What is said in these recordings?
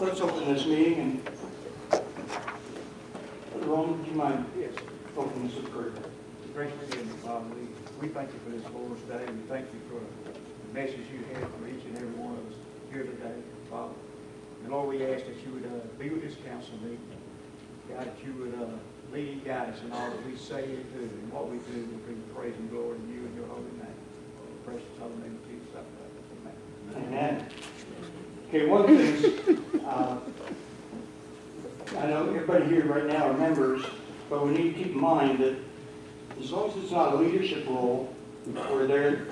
Let's open this meeting and, Ron, would you mind opening this with prayer? Gracious Heavenly Father, we thank you for this Lord's Day. We thank you for the message you have for each and every one of us here today, Father. And Lord, we ask that you would be with this council meeting. God, that you would lead and guide us in all that we say and do, and what we do will bring praise and glory to you in your holy name. In the precious holy name of Jesus, I pray. Amen. Amen. Okay, one of the things, I know everybody here right now are members, but we need to keep in mind that as long as it's not a leadership role, where they're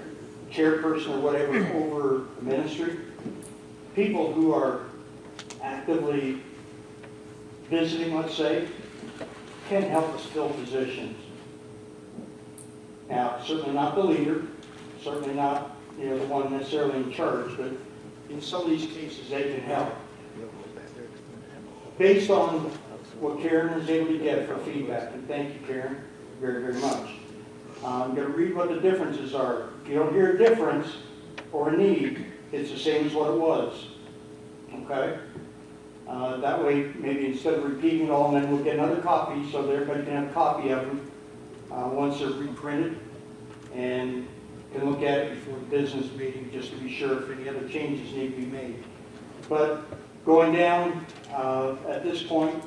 chairperson or whatever over the ministry, people who are actively visiting, let's say, can help us fill positions. Now, certainly not the leader, certainly not, the one necessarily in charge, but in some of these cases they can help. Based on what Karen is able to get for feedback, and thank you, Karen, very, very much. I'm going to read what the differences are. If you don't hear a difference or a need, it's the same as what it was. Okay? That way, maybe instead of repeating it all, and then we'll get another copy so that everybody can have a copy of them once they're reprinted, and can look at it before the business meeting just to be sure if any other changes need to be made. But going down at this point,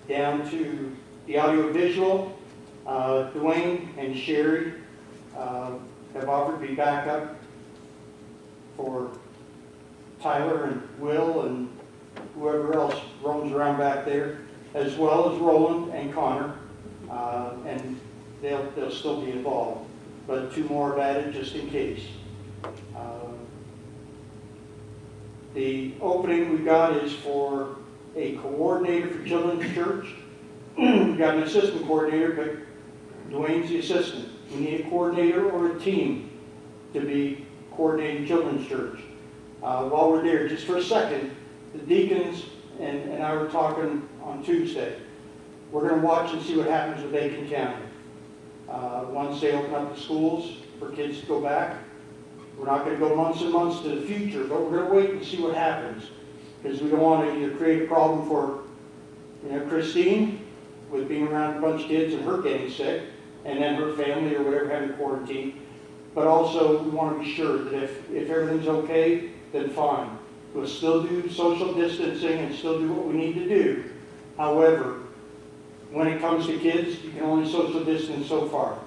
down to the audiovisual, Dwayne and Sherry have offered to be backup for Tyler and Will and whoever else roams around back there, as well as Roland and Connor, and they'll still be involved. But two more have added just in case. The opening we got is for a coordinator for Children's Church. We've got an assistant coordinator, but Dwayne's the assistant. We need a coordinator or a team to be coordinating Children's Church. While we're there, just for a second, the deacons and I were talking on Tuesday. We're going to watch and see what happens with Aiken County. Once they open up the schools for kids to go back, we're not going to go months and months to the future, but we're going to wait and see what happens. Because we don't want to either create a problem for Christine with being around a bunch of kids and her getting sick, and then her family or whatever having quarantine. But also we want to be sure that if everything's okay, then fine. We'll still do social distancing and still do what we need to do. However, when it comes to kids, you can only social distance so far.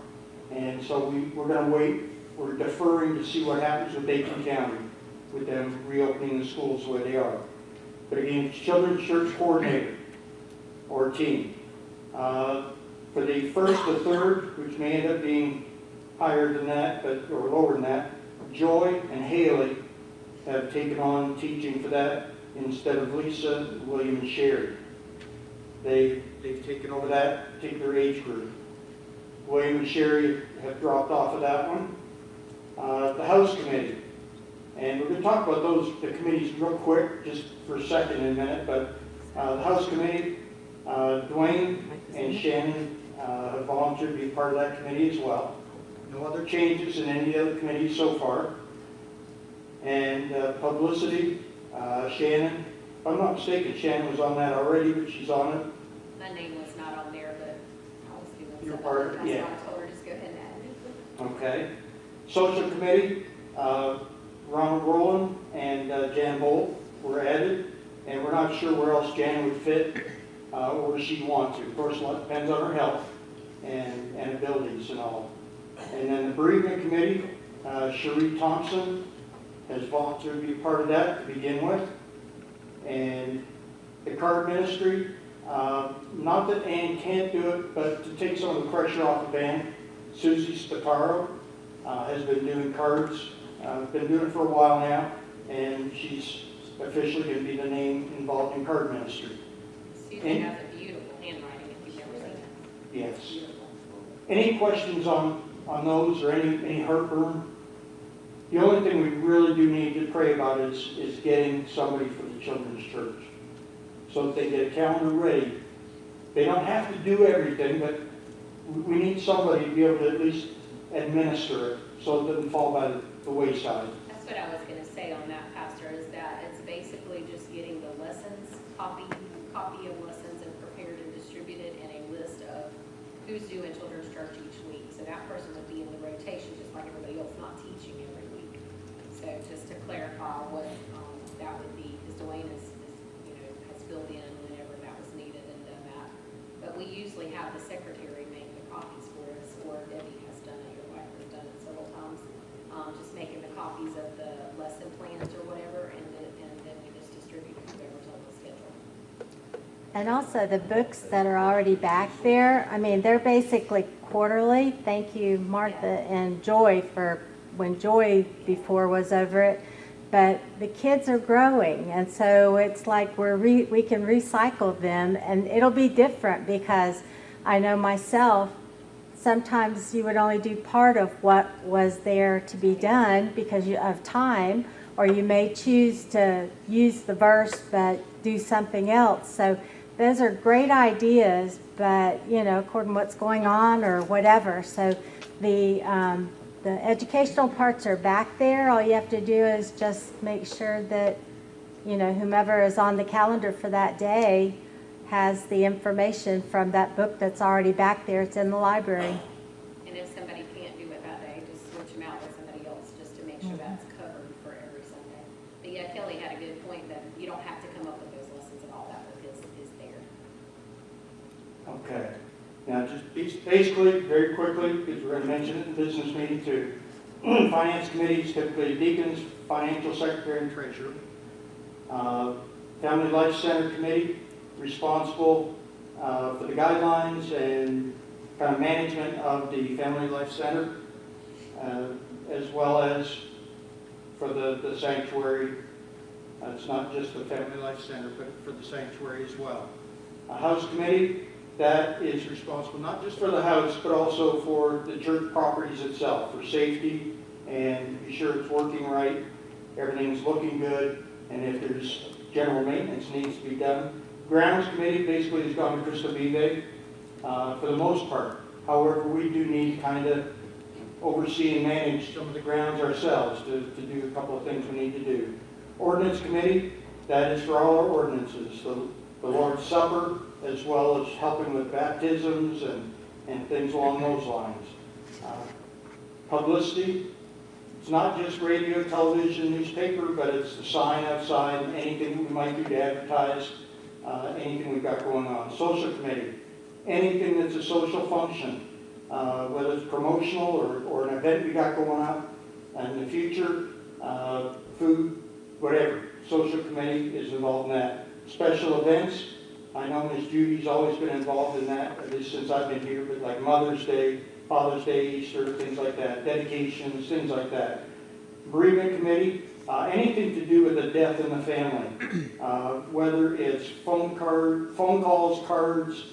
And so we're going to wait. We're deferring to see what happens with Aiken County, with them reopening the schools the way they are. But again, Children's Church coordinator or team. For the first or third, which may end up being higher than that, or lower than that, Joy and Haley have taken on teaching for that instead of Lisa, William, and Sherry. They've taken over that particular age group. William and Sherry have dropped off of that one. The House Committee. And we're going to talk about the committees real quick, just for a second in a minute, but the House Committee, Dwayne and Shannon have volunteered to be part of that committee as well. No other changes in any other committees so far. And publicity, Shannon, if I'm not mistaken, Shannon was on that already, but she's on it. My name was not on there, but I was doing You're something. part of it, yeah. So I told her just go ahead and add it. Okay. Social Committee, Ronald Rowland and Jan Bolt were added, and we're not sure where else Jan would fit or where she'd want to. Of course, it depends on her health and abilities and all. And then the Bereavement Committee, Cherie Thompson has volunteered to be part of that to begin with. And the card ministry, not that Ann can't do it, but to take some of the pressure off the band, Susie Spataro has been doing cards. Been doing it for a while now, and she's officially going to be the name involved in card ministry. Susan has a beautiful handwriting if you've never seen it. Yes. Beautiful. Any questions on those or any heartburn? The only thing we really do need to pray about is getting somebody for the Children's Church so that they get a calendar ready. They don't have to do everything, but we need somebody to be able to at least administer it so it doesn't fall by the wayside. That's what I was going to say on that, Pastor, is that it's basically just getting the lessons copy of lessons and prepared and distributed, and a list of who's due in children's church each week. So that person would be in the rotation, just like everybody else, not teaching every week. So just to clarify what that would be, because Dwayne is, has filled in whenever that was needed and done that. But we usually have the secretary make the copies for us, or Debbie has done it, your wife has done it several times. Just making the copies of the lesson plans or whatever, and then we just distribute whoever's on the schedule. And also the books that are already back there, I mean, they're basically quarterly. Thank you, Martha and Joy, for when Joy before was over it. But the kids are growing, and so it's like we can recycle them, and it'll be different because I know myself, sometimes you would only do part of what was there to be done because of time, or you may choose to use the verse but do something else. So those are great ideas, but according to what's going on or whatever. So the educational parts are back there. All you have to do is just make sure that whomever is on the calendar for that day has the information from that book that's already back there. It's in the library. And if somebody can't do it that day, just switch them out with somebody else, just to make sure that's covered for every Sunday. But yeah, Kelly had a good point that you don't have to come up with those lessons and all that book is there. Okay. Now, just basically, very quickly, because we're going to mention it in the business meeting too. Finance committees, typically deacons, financial secretary, and treasurer. Family Life Center committee, responsible for the guidelines and kind of management of the Family Life Center, as well as for the sanctuary. It's not just the Family Life Center, but for the sanctuary as well. A house committee, that is responsible not just for the house, but also for the church properties itself, for safety and to be sure it's working right, everything's looking good, and if there's general maintenance needs to be done. Grounds committee basically has gone to Crystal Vive for the most part. However, we do need to kind of oversee and manage some of the grounds ourselves to do a couple of things we need to do. Ordinance committee, that is for all our ordinances. The Lord's Supper, as well as helping with baptisms and things along those lines. Publicity, it's not just radio, television, newspaper, but it's the sign outside and anything we might do to advertise anything we've got going on. Social committee, anything that's a social function, whether it's promotional or an event we got going on in the future, food, whatever. Social committee is involved in that. Special events, I know Ms. Judy's always been involved in that, at least since I've been here, but like Mother's Day, Father's Day, Easter, things like that, dedications, things like that. Bereavement committee, anything to do with a death in the family, whether it's phone calls, cards,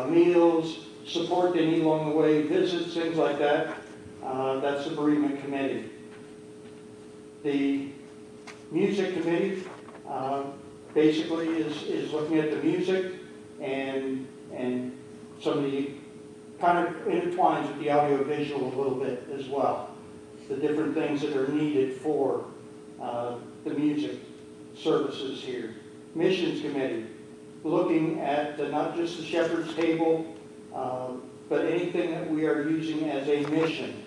meals, support they need along the way, visits, things like that. That's the bereavement committee. The music committee basically is looking at the music and some of the kind of intertwines with the audio visual a little bit as well. The different things that are needed for the music services here. Missions committee, looking at not just the shepherd's table, but anything that we are using as a mission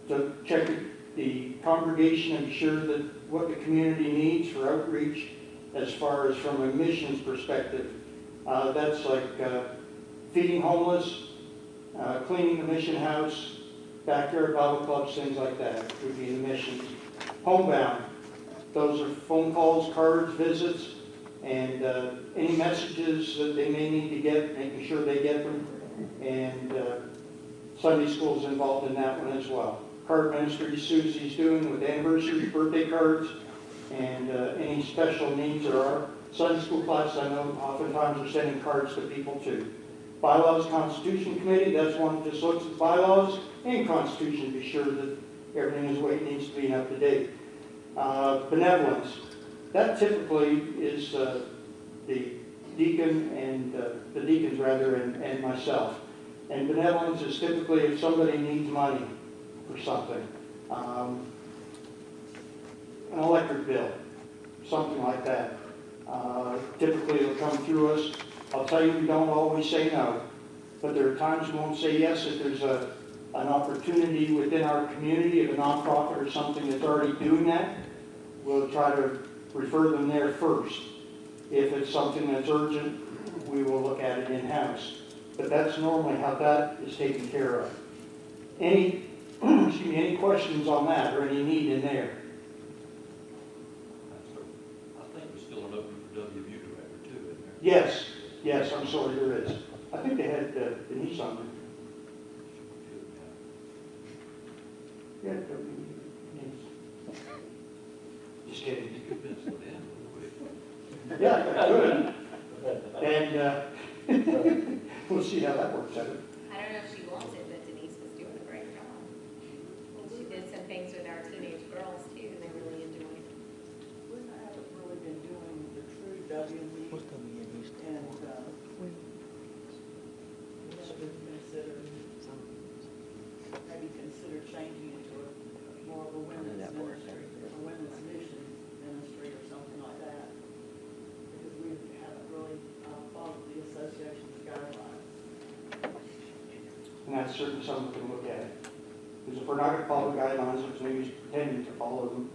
to check the congregation and be sure that what the community needs for outreach as far as from a missions perspective. That's like feeding homeless, cleaning the mission house, backyard Bible clubs, things like that would be the missions. Homebound, those are phone calls, cards, visits, and any messages that they may need to get, making sure they get them. And Sunday school's involved in that one as well. Card ministry Susie's doing with anniversaries, birthday cards, and any special needs there are. Sunday school class, I know oftentimes are sending cards to people too. Bylaws Constitution Committee, that's one that just looks at bylaws and Constitution to be sure that everything is the way it needs to be and up to date. Benevolence, that typically is the deacon and the deacons rather and myself. And benevolence is typically if somebody needs money for something, an electric bill, something like that. Typically, it'll come through us. I'll tell you, we don't always say no, but there are times we won't say yes if there's an opportunity within our community, if a nonprofit or something that's already doing that. We'll try to refer them there first. If it's something that's urgent, we will look at it in-house. But that's normally how that is taken care of. Any, excuse me, any questions on that or any need in there? I think there's still an opening for WVU director too, isn't there? Yes, yes, I'm sorry, there is. I think they had Denise on there. Yeah, Denise. Just kidding. You could pencil it in real quick. Yeah, good. And we'll see how that works out. I don't know if she wants it, but Denise was doing a great job. And she did some things with our teenage girls too, and they really enjoyed it. We haven't really been doing the true WME, and, we should consider, maybe consider changing it to more of a women's ministry, a women's mission ministry or something like that. Because we haven't really, followed the association's guidelines. And that's certainly something we can look at. Because if we're not going to follow the guidelines, there's no use pretending to follow them.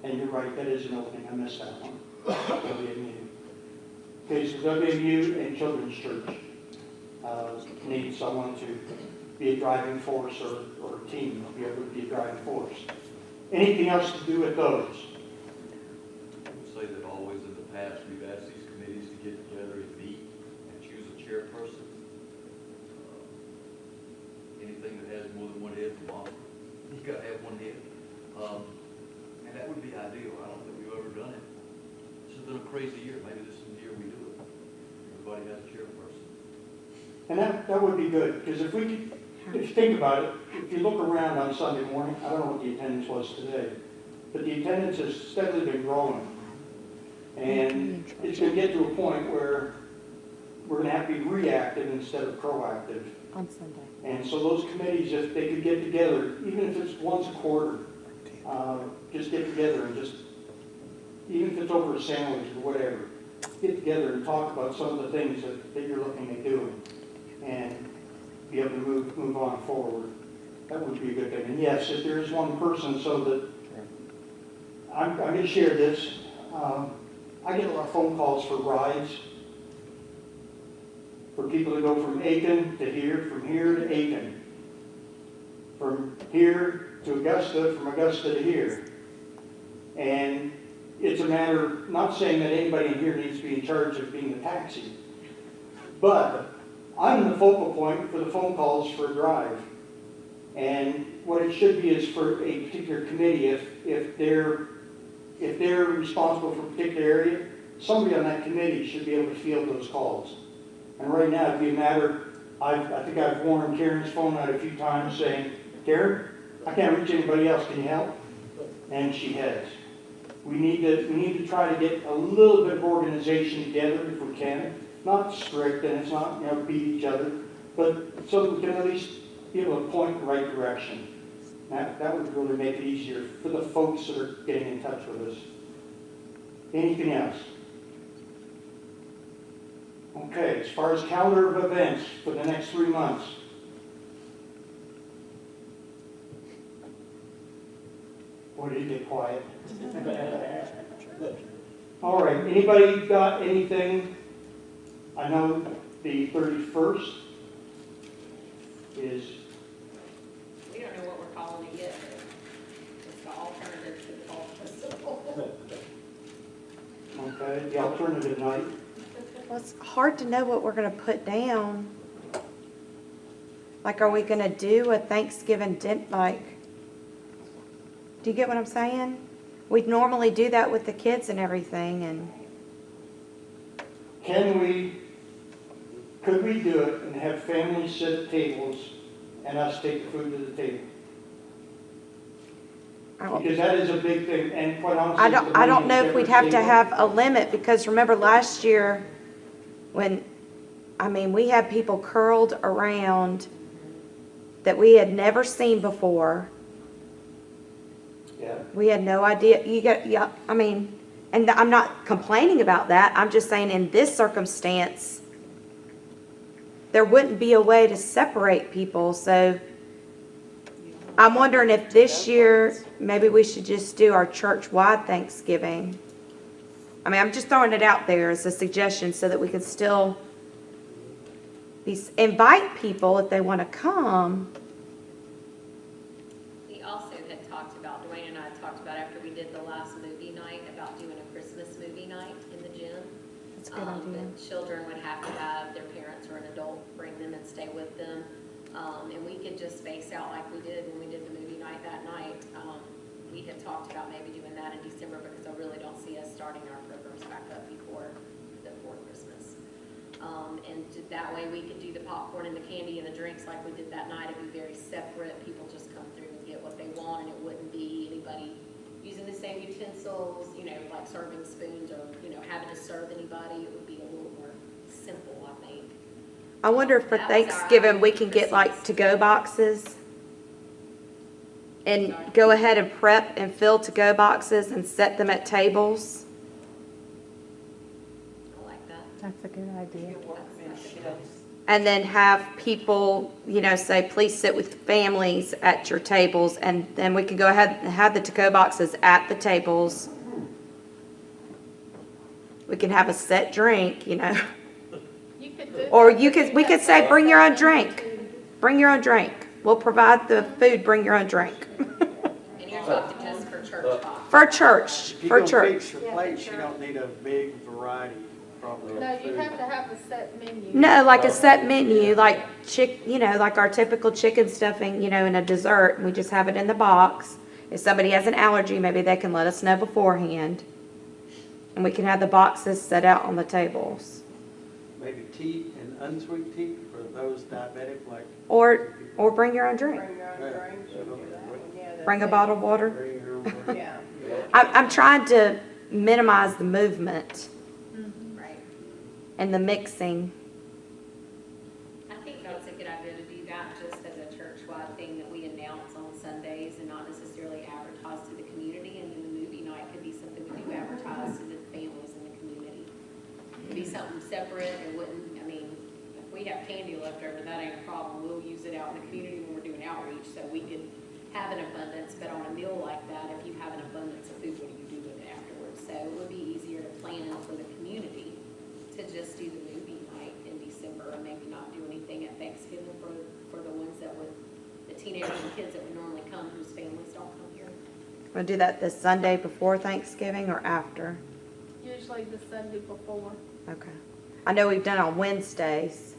And you're right, that is an opening. I missed that one. WMU. Okay, so WMU and Children's Church need someone to be a driving force or a team, be able to be a driving force. Anything else to do with those? I would say that always in the past, we've asked these committees to get together and meet and choose a chairperson. Anything that has more than one head, you gotta have one head. And that would be ideal. I don't think we've ever done it. This has been a crazy year. Maybe this is the year we do it. Everybody has a chairperson. And that would be good, because if you think about it, if you look around on Sunday morning, I don't know what the attendance was today, but the attendance has steadily been growing. And it's going to get to a point where we're going to have to be reactive instead of proactive. On Sunday. And so those committees, if they could get together, even if it's once a quarter, just get together and just, even if it's over a sandwich or whatever, get together and talk about some of the things that you're looking at doing and be able to move on forward. That would be a good thing. And yes, if there is one person, so that I'm going to share this. I get a lot of phone calls for rides for people to go from Aiken to here, from here to Aiken, from here to Augusta, from Augusta to here. And it's a matter, not saying that anybody in here needs to be in charge of being a taxi, but I'm the focal point for the phone calls for a drive. And what it should be is for a particular committee, if they're responsible for a particular area, somebody on that committee should be able to field those calls. And right now, it'd be a matter, I think I've warned Karen's phone out a few times saying, Karen, I can't reach anybody else, can you help? And she has. We need to try to get a little bit of organization together if we can. Not strict, and it's not, beat each other, but so that we can at least be able to point in the right direction. That would really make it easier for the folks that are getting in touch with us. Anything else? Okay, as far as calendar of events for the next 3 months. Or did you get quiet? All right, anybody got anything? I know the 31st is, We don't know what we're calling it yet, but it's the alternative to the fall festival. okay, the alternative night. Well, it's hard to know what we're gonna put down. Like, are we gonna do a Thanksgiving do you get what I'm saying? We'd normally do that with the kids and everything, and Could we do it and have families sit at tables and us take the food to the table? Because that is a big thing, and quite honestly. I don't know if we'd have to have a limit, because remember last year, we had people curled around that we had never seen before. Yeah. We had no idea, And I'm not complaining about that, I'm just saying in this circumstance, there wouldn't be a way to separate people, so I'm wondering if this year, maybe we should just do our church-wide Thanksgiving. I mean, I'm just throwing it out there as a suggestion so that we can still invite people if they want to come. We also had talked about, Dwayne and I had talked about after we did the last movie night, about doing a Christmas movie night in the gym. That's a good idea. But children would have to have their parents or an adult bring them and stay with them. And we could just space out like we did when we did the movie night that night. We had talked about maybe doing that in December because I really don't see us starting our programs back up before Christmas. And that way we could do the popcorn and the candy and the drinks like we did that night. It'd be very separate. People just come through and get what they want, and it wouldn't be anybody using the same utensils, like serving spoons or, having to serve anybody. It would be a little more simple, I think. I wonder if for That was our Thanksgiving, we can get like Christmas. to-go boxes and go ahead and prep and fill to-go boxes and set them at tables. I like that. That's a good idea. And then have people, say, please sit with families at your tables, and then we can go ahead and have the to-go boxes at the tables. We can have a set drink, You could do. or we could say, bring your own drink. Bring your own drink. We'll provide the food, bring your own drink. And you're talking just for church box. For church, If you're for gonna church. fix your plates, you don't need a big variety, probably. No, of you food. have to have a set menu. No, like a set menu, like like our typical chicken stuffing, and a dessert, and we just have it in the box. If somebody has an allergy, maybe they can let us know beforehand. And we can have the boxes set out on the tables. Maybe tea and unsweet tea for those diabetic, like. Or bring your own drink. Bring your own Yeah. drinks, you can do that one, yeah. that's Bring a it. bottle of water. Bring your own- Yeah. I'm trying to minimize the movement Right. and the mixing. I think that's a good idea to do that just as a church-wide thing that we announce on Sundays and not necessarily advertise to the community. And then the movie night could be something we do advertise to the families in the community. It'd be something separate. It wouldn't, if we have candy left over, that ain't a problem. We'll use it out in the community when we're doing outreach, so we can have an abundance. But on a meal like that, if you have an abundance of food, what do you do with it afterwards? So it would be easier to plan for the community to just do the movie night in December and maybe not do anything at Thanksgiving for the ones that would, the teenagers and kids that would normally come whose families don't come here. We'll do that the Sunday before Thanksgiving or after? Usually the Sunday before. Okay. I know we've done on Wednesdays,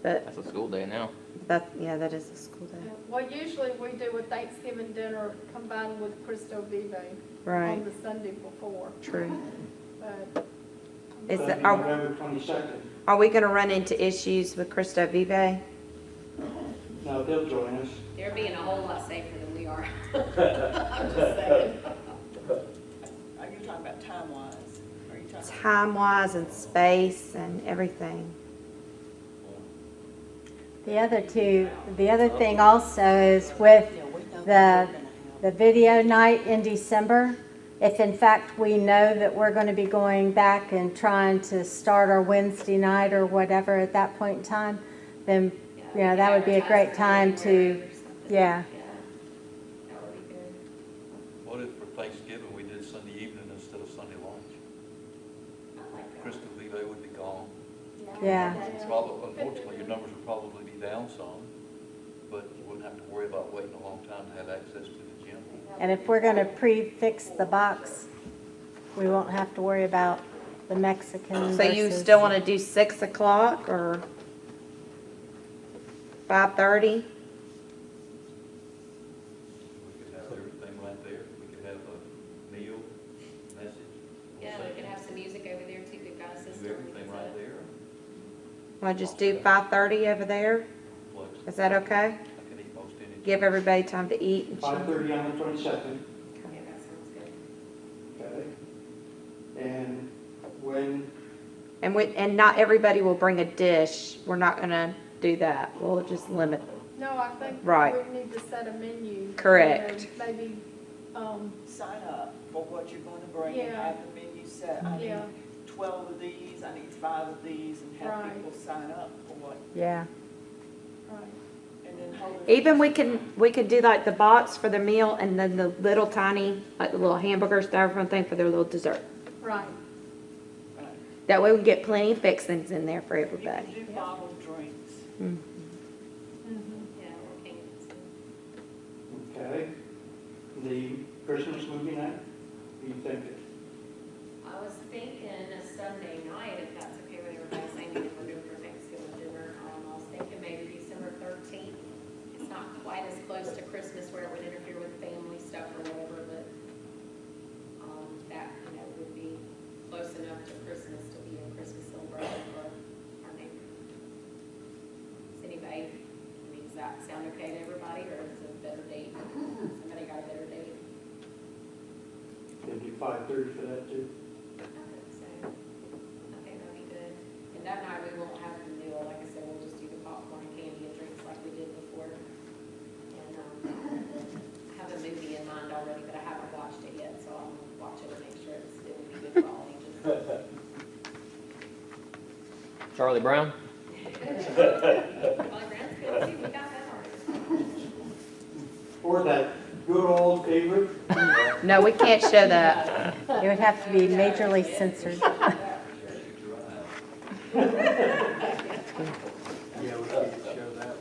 but That's a school day now. that is a school day. Well, usually we do a Thanksgiving dinner combined with Cristo Vive Right, on the Sunday before. true. But Is That'd that, be are, November 22nd. are we gonna run into issues with Cristo Vive? No, they'll join us. They're being a whole lot safer than we are. I'm just saying. Are you talking about time-wise? Are you talking? Time-wise and space and everything. The other thing also is with the video night in December, if in fact we know that we're going to be going back and trying to start our Wednesday night or whatever at that point in time, then, that would be a great time to, yeah. That would be good. What if for Thanksgiving, we did Sunday evening instead of Sunday lunch? I like that. Crystal Vive would be gone. Yeah. Probably, unfortunately, your numbers would probably be down some, but you wouldn't have to worry about waiting a long time to have access to the gym. And if we're going to pre-fix the box, we won't have to worry about the Mexican So you versus- still wanna do 6 o'clock or 5:30? We could have everything right there. We could have a meal, message. Yeah, we could have some music over there too. We've got a system. Do everything right there. Wanna just do 5:30 over there? Flex. Is that okay? I can eat most any. Give everybody time to eat and chill. 5:30 on the 22nd. Yeah, that sounds good. Okay. And when, And not everybody will bring a dish. We're not gonna do that. We'll just limit. no, I think Right. we need to set a menu. Correct. Maybe sign up for what you're gonna bring and Yeah. have the menu set. I need Yeah. 12 of these, I need 5 of these, and have Right. people sign up for what, Yeah. and then hold it. Even we can do like the box for the meal and then the little tiny, like the little hamburger styrofoam thing for their little dessert. Right. Right. That way we can get plenty of fixings in there for You can everybody. do bottled drinks. Mm. Yeah, or cans. Okay. The Christmas movie night, what do you think? I was thinking a Sunday night, if that's okay with everybody, same thing we're doing for Thanksgiving dinner. I was thinking maybe December 13th. It's not quite as close to Christmas where it would interfere with family stuff or whatever, but, that, would be close enough to Christmas to be a Christmas celebration for our neighbor. Does anybody, does that sound okay to everybody, or is it a better date? Somebody got a better date? Can do 5:30 for that too. So, I think that'd be good. And that night, we won't have the meal, like I said, we'll just do the popcorn, candy, and drinks like we did before. And, I have a movie in mind already, but I haven't watched it yet, so I'll watch it and make sure it's still good for all ages. Charlie Brown? Charlie Brown's good, too, we got that already. Or that good old favorite, No, we can't show that. It would have to be majorly censored. Yeah, we could show that.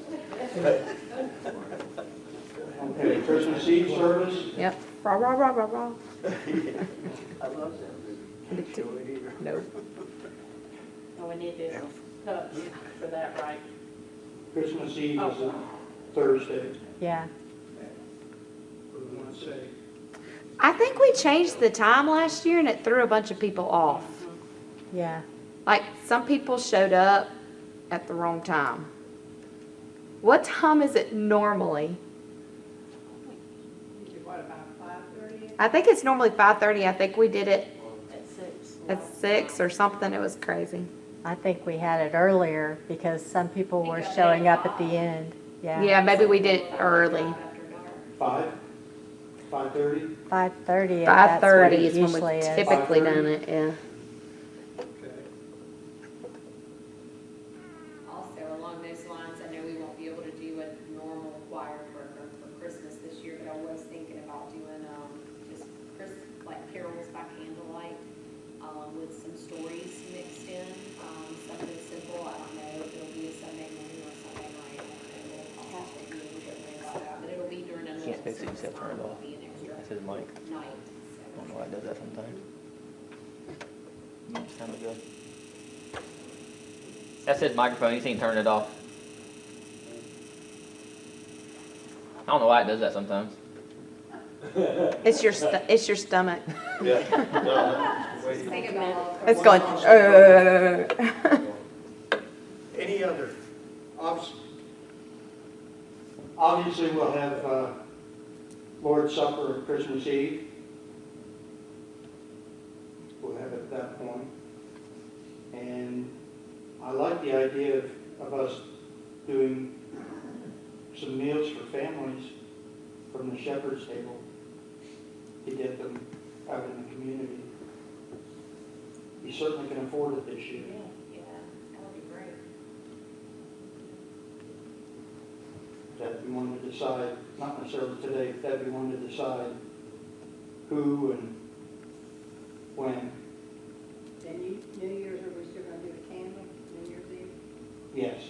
okay, Christmas Eve service, Yep. Rah, rah, rah, rah, rah. I love that. Show it either. No. Oh, we need this cup for that, right? Christmas Eve is a Thursday. Yeah. What do we want to say? I think we changed the time last year and it threw a bunch of people off. Yeah. Like, some people showed up at the wrong time. What time is it normally? What, about 5:30? I think it's normally 5:30. I think we did it At 6. at 6 or something. It was crazy. I think we had it earlier because some people were showing up at the end. Yeah. Yeah, maybe we did it early. After dark. 5:30? 5:30. That's what 5:30 it is when usually we've is. typically done it, yeah. Okay. Also, along those lines, I know we won't be able to do a normal choir program for Christmas this year, but I was thinking about doing, just like carols by candlelight, with some stories mixed in, something simple, I don't know if it'll be a Sunday morning or Sunday night, I don't know, I'll have to be able to get rid of that, but it'll be during a Can't normal fix it, you service said turn it time, off. it'll be an extra That's his mic. night, I don't know so. why it does that sometimes. It's kind of good. That's his microphone, you seen turn it off. I don't know why it does that sometimes. It's your stomach. Just think about all the It's going, Any other? Obviously, we'll have Lord's Supper and Christmas Eve. We'll have it at that point. And I like the idea of us doing some meals for families from the shepherd's table to get them out in the community. You certainly can afford it this year. Yeah, that would be great. That we want to decide, not necessarily today, but that we want to decide who and when. Then New Year's, are we still gonna do the candle, New Year's Eve? Yes,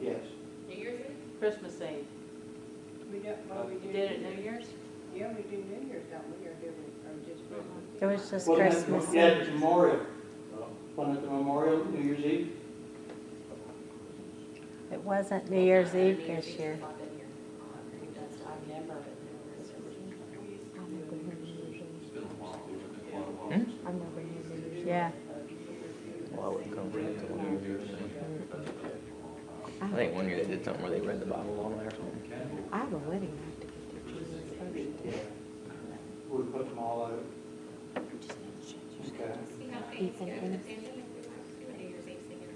yes. New Year's Eve? Christmas Eve. We don't, well, we You did it New Year's? Yeah, we do New Year's, don't we, or do we, or just Christmas? It was just Well, Christmas. Yeah, it's Memorial. One at the Memorial, New Year's Eve. It wasn't New Year's Eve this year. I've been here. I've never been It's been a while, it's been quite a while. Yeah. Well, I wouldn't come for it until New Year's. I think one year they did something where they read the Bible all night or something. I have a wedding I have to get to Yeah. We put them all out. Okay. See how things go with the pandemic, we might do a New Year's Eve singing.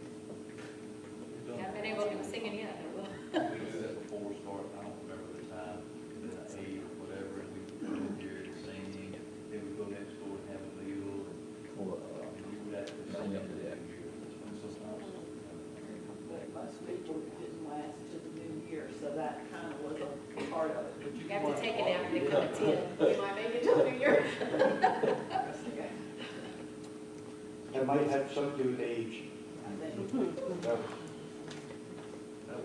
Haven't been able to do singing yet, but we'll. We do that before we start, I don't remember the time, 8 or whatever, and we most people didn't last to the new year, so that kind of was a part of it. You have to take it out and they come at 10. We might make it till the New Year. That might have something to do with age. I think. That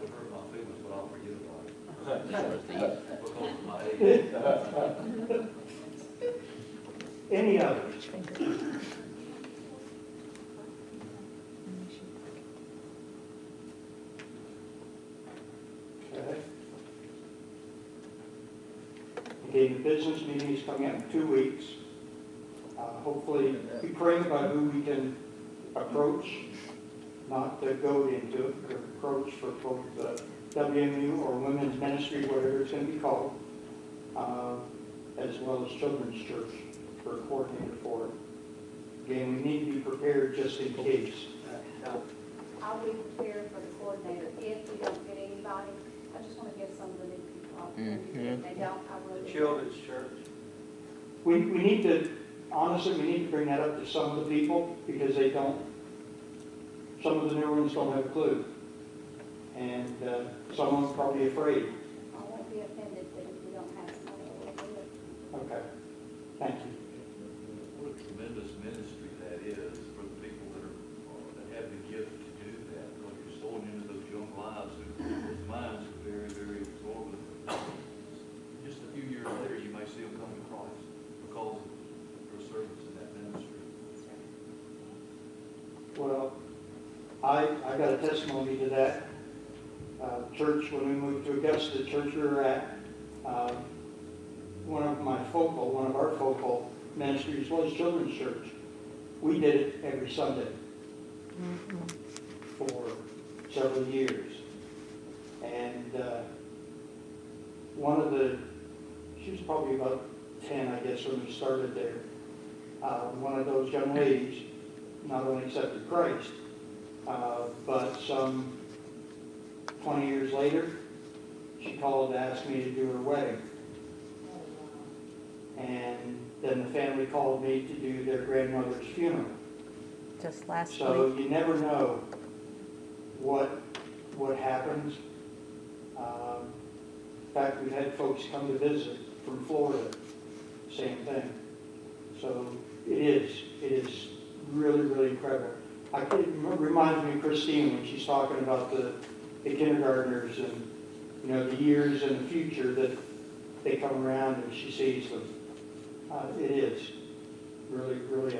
would hurt my feelings, but I'll forget about it. Because of my age. Any others? Okay. Okay, the business meeting is coming up in 2 weeks. Hopefully, be praying about who we can approach, not to go into it, but approach for both the WMU or women's ministry, whatever it's going to be called, as well as children's church for a coordinator for it. Again, we need to be prepared just in case. I'll be prepared for the coordinator if we don't get anybody. I just want to give some of the new people opportunity. If they don't, I will. Children's church. We need to, honestly, we need to bring that up to some of the people because they don't, some of the new ones don't have a clue. And some of them are probably afraid. I won't be offended that if we don't have somebody, I will do it. Okay, thank you. What a tremendous ministry that is for the people that have the gift to do that. Because you're sowing into those young lives whose minds are very, very absorbent. Just a few years later, you may see them come to Christ because of your service in that ministry. Well, I got a testimony to that. Church, when we moved to Augusta, the church we were at, one of our focal ministries was children's church. We did it every Sunday for several years. And she was probably about 10, I guess, when we started there. One of those young ladies not only accepted Christ, but some 20 years later, she called to ask me to do her wedding. And then the family called me to do their grandmother's funeral. Just last So week. you never know what happens. In fact, we've had folks come to visit from Florida, same thing. So it is really, really incredible. It reminds me of Christine when she's talking about the kindergartners and, the years in the future that they come around and she sees them. It is really, really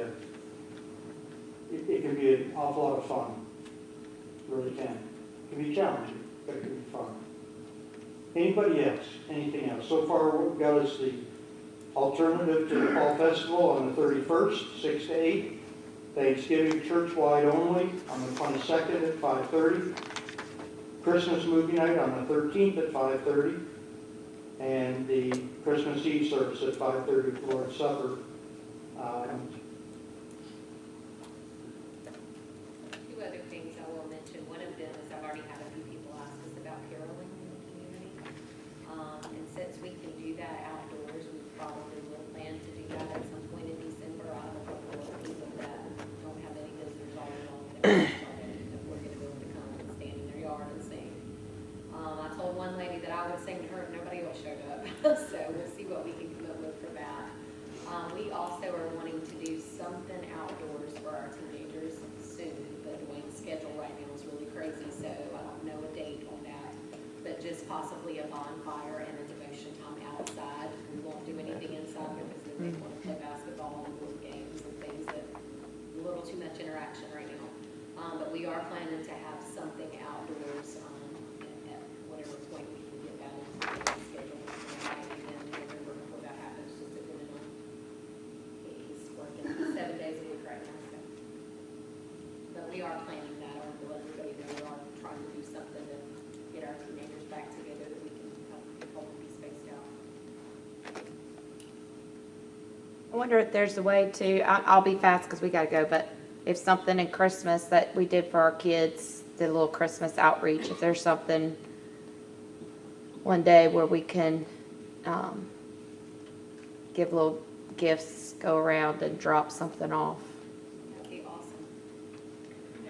it can be an awful lot of fun. It really can. It can be challenging, but it can be fun. Anybody else? Anything else? So far, what we've got is the alternative to the Fall Festival on the 31st, 6 to 8. Thanksgiving church-wide only on the 22nd at 5:30. Christmas movie night on the 13th at 5:30. And the Christmas Eve service at 5:30 for Lord's Supper. Two other things I will mention. One of them is I've already had a few people ask us about caroling in the community. And since we can do that outdoors, we probably will plan to do that at some point in December. I have a couple of people that don't have any visitors all along that we're going to be able to come and stand in their yard and sing. I told one lady that I would sing to her if nobody else showed up. So we'll see what we can come up with for that. We also are wanting to do something outdoors for our teenagers soon, but Dwayne's schedule right now is really crazy, so I don't know a date on that. But just possibly a bonfire and a devotion time outside. We won't do anything inside because then they want to play basketball and board games and things that a little too much interaction right now. But we are planning to have something outdoors at whatever point we can get that into the schedule. And then November before that happens, just depending on he's working 7 days a week right now. So. But we are planning that. I want to let everybody know we are trying to do something to get our teenagers back together that we can help them be spaced out. I wonder if there's a way to, I'll be fast because we gotta go, but if something in Christmas that we did for our kids, the little Christmas outreach, if there's something one day where we can give little gifts, go around and drop something off. That'd be awesome.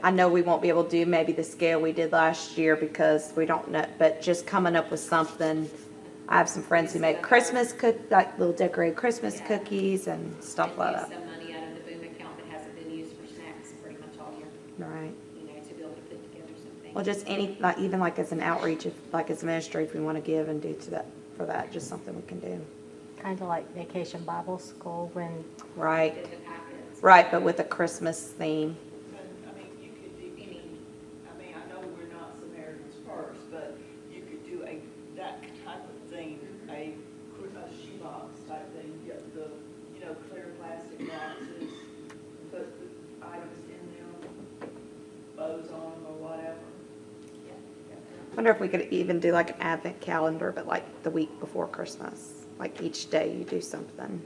I know we won't be able to do maybe the scale we did last year because we don't know, but just coming up with something. I have some friends who make Christmas like little decorated Christmas cookies and stuff like And that. use some money out of the boom account that hasn't been used for snacks pretty much all year, Right. you know, to be able to put together some things. Well, just any, like, even like as an outreach, if, like as a ministry, if we want to give and do to that, for that, just something we can do. Kind of like Vacation Bible School when, Right, Did the packets. right, but with a Christmas theme. And, I mean, you could do any, I mean, I know we're not Samaritans First, but you could do that type of thing, a shoebox type thing, get the, clear plastic boxes, put the items in them, bows on them or whatever. Wonder if we could even do like an advent calendar, but like the week before Christmas, like each day you do something.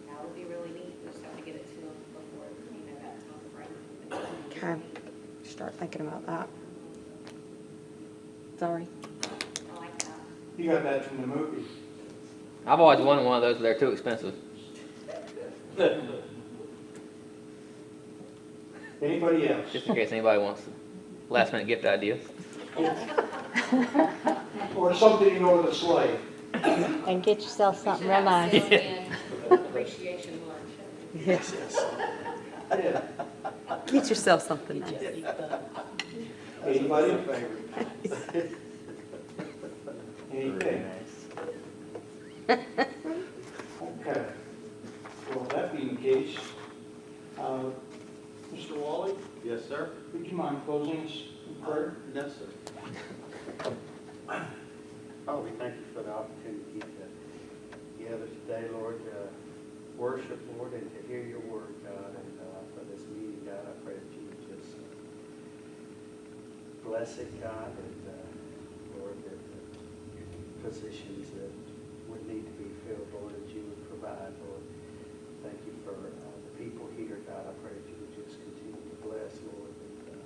That would be really neat, we just have to get it to them before, that time frame. Okay, start thinking about that. Sorry. I like that. You got that from the movies. I've always wanted one of those, but they're too expensive. Anybody else? Just in case anybody wants last minute gift ideas. Or something to go with a sleigh. and get yourself something We real should have nice. a salesman appreciation lunch. Yes. Yeah. Get yourself something nice. Anybody in favor? Anything? Okay. Well, that being the case, Mr. Wally, Yes, sir. would you mind closing us in prayer? Yes, sir. Oh, we thank you for the opportunity to gather today, Lord, to worship, Lord, and to hear your word, God, and for this meeting, God, I pray that you would just bless it, God, and Lord, that the positions that would need to be filled, Lord, that you would provide, Lord. Thank you for the people here, God. I pray that you would just continue to bless, Lord, and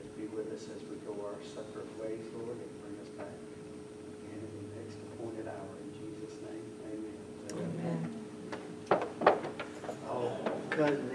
just be with us as we go our separate ways, Lord, and bring us back again in the next appointed hour. In Jesus' name, amen. Amen. Oh, cousin